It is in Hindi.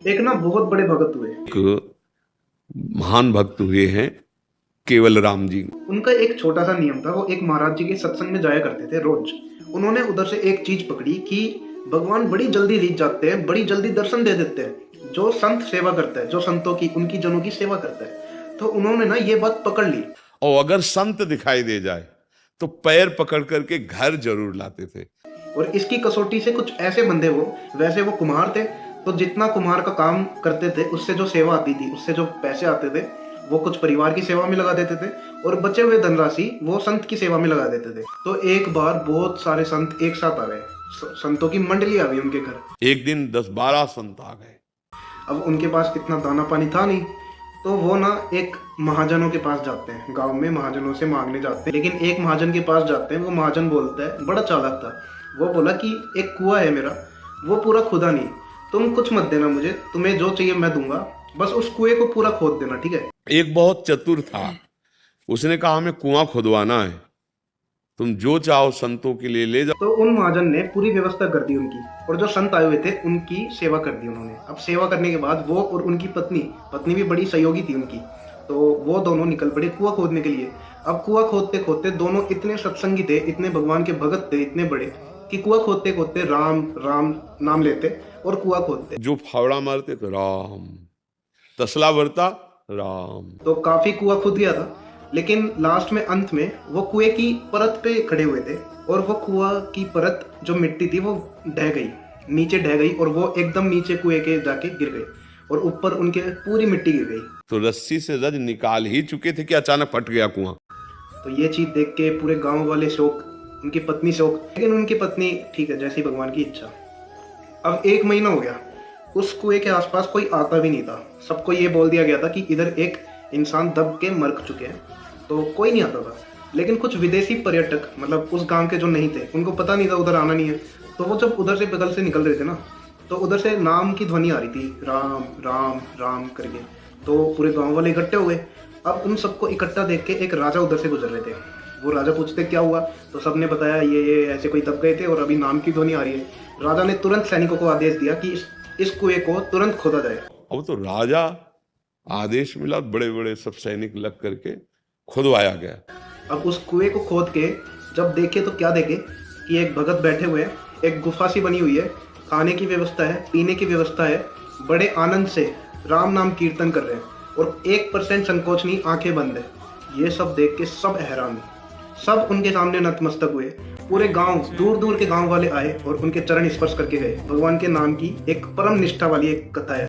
एक ना बहुत बड़े भगत हुए। एक महान भक्त हुए हैं केवल राम जी। उनका एक छोटा सा नियम था, वो एक महाराज जी के सत्संग में जाया करते थे रोज। उन्होंने उधर से एक चीज पकड़ी कि भगवान बड़ी जल्दी रीझ जाते हैं, बड़ी जल्दी दर्शन दे देते हैं जो संत सेवा करता है, जो संतों की उनकी जनों की सेवा करता है। तो उन्होंने ना ये बात पकड़ ली। और अगर संत दिखाई दे जाए तो पैर पकड़ करके घर जरूर लाते थे। और इसकी कसौटी से कुछ ऐसे बंधे वो, वैसे वो कुम्हार थे, तो जितना कुम्हार का काम करते थे उससे जो सेवा आती थी, उससे जो पैसे आते थे, वो कुछ परिवार की सेवा में लगा देते थे और बचे हुए धनराशि वो संत की सेवा में लगा देते थे। तो एक बार बहुत सारे संत एक साथ आ गए, संतों की मंडली आ गई उनके घर। एक दिन 10-12 संत आ गए। अब उनके पास इतना दाना पानी था नहीं, तो वो ना एक महाजनों के पास जाते हैं, गांव में महाजनों से मांगने जाते हैं। लेकिन एक महाजन के पास जाते हैं, वो महाजन बोलता है, बड़ा चालाक था, वो बोला कि एक कुआं है मेरा, वो पूरा खुदा नहीं, तुम कुछ मत देना मुझे, तुम्हें जो चाहिए मैं दूंगा, बस उस कुएं को पूरा खोद देना, ठीक है। एक बहुत चतुर था, उसने कहा हमें कुआं खुदवाना है, तुम जो चाहो संतों के लिए ले जाओ। तो उन महाजन ने पूरी व्यवस्था कर दी उनकी, और जो संत आए हुए थे उनकी सेवा कर दी उन्होंने। अब सेवा करने के बाद वो और उनकी पत्नी पत्नी भी बड़ी सहयोगी थी उनकी, तो वो दोनों निकल पड़े कुआं खोदने के लिए। अब कुआं खोदते खोदते दोनों इतने सत्संगी थे, इतने भगवान के भगत थे, इतने बड़े कि कुआं खोदते खोदते राम राम नाम लेते और कुआं खोदते। जो फावड़ा मारते तो राम, तसला भरता राम। तो काफी कुआं खुद गया था, लेकिन लास्ट में अंत में वो कुएं की परत पे खड़े हुए थे, और वो कुआं की परत जो मिट्टी थी वो ढह गई, नीचे ढह गई, और वो एकदम नीचे कुएं के जाके गिर गई, और ऊपर उनके पूरी मिट्टी गिर गई। तो रस्सी से रज निकाल ही चुके थे कि अचानक फट गया कुआं। तो ये चीज देख के पूरे गांव वाले शोक, उनकी पत्नी शोक, लेकिन उनकी पत्नी ठीक है, जैसी भगवान की इच्छा। अब 1 महीना हो गया, उस कुएं के आसपास कोई आता भी नहीं था। सबको ये बोल दिया गया था कि इधर एक इंसान दब के मर चुके हैं, तो कोई नहीं आता था। लेकिन कुछ विदेशी पर्यटक, मतलब उस गांव के जो नहीं थे, उनको पता नहीं था उधर आना नहीं है, तो वो जब उधर से बगल से निकल रहे थे ना, तो उधर से नाम की ध्वनि आ रही थी, राम राम राम करके। तो पूरे गांव वाले इकट्ठे हो गए। अब उन सबको इकट्ठा देख के एक राजा उधर से गुजर रहे थे। वो राजा पूछते क्या हुआ, तो सबने बताया ये ऐसे कोई दब गए थे और अभी नाम की ध्वनि आ रही है। राजा ने तुरंत सैनिकों को आदेश दिया कि इस कुएं को तुरंत खोदा जाए। अब तो राजा आदेश मिला, बड़े बड़े सब सैनिक लग करके खुदवाया गया। अब उस कुएं को खोद के जब देखे तो क्या देखे कि एक भगत बैठे हुए हैं, एक गुफा सी बनी हुई है, खाने की व्यवस्था है, पीने की व्यवस्था है, बड़े आनंद से राम नाम कीर्तन कर रहे हैं, और 1% संकोच नहीं, आंखें बंद है। ये सब देख के सब हैरान, सब उनके सामने नतमस्तक हुए। पूरे गांव, दूर दूर के गांव वाले आए और उनके चरण स्पर्श करके गए। भगवान के नाम की एक परम निष्ठा वाली एक कथा है।